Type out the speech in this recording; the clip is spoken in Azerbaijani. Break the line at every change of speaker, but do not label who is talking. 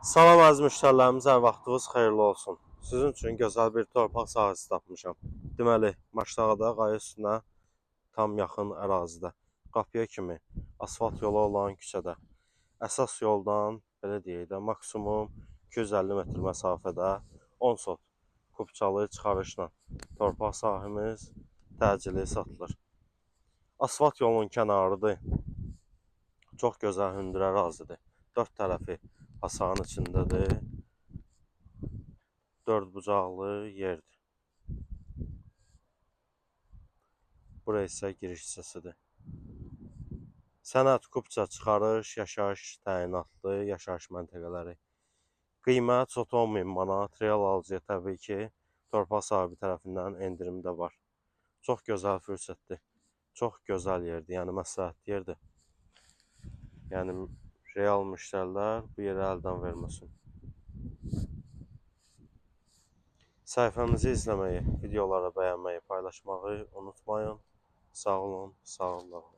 Salam əziz müştərilərimiz, hər vaxtınız xeyirli olsun. Sizin üçün gözəl bir torpaq sahəsi tapmışam. Deməli, Maşdağda qaya üstünə tam yaxın ərazidə, qapıya kimi asfalt yolu olan küçədə, əsas yoldan, belə deyək də, maksimum 250 metr məsafədə 10 sot kubçalı çıxarışla torpaq sahəmiz təcili satılır. Asfalt yolun kənarıdır, çox gözəl hündür ərazidir. 4 tərəfi hasarın içindədir. 4 bucaqlı yerdir. Burası isə giriş hissəsidir. Sənəd, kubça, çıxarış, yaşayış təyinatlı, yaşayış məntəqələri. Qiymət 10.000 manat, real alıcıya təbii ki, torpaq sahibi tərəfindən endirim də var. Çox gözəl fürsətdir. Çox gözəl yerdir, yəni məsləhətli yerdir. Yəni real müştərilər bu yeri əldən verməsin. Səhifəmizi izləməyi, videoları bəyənməyi, paylaşmağı unutmayın. Sağ olun, sağ olun.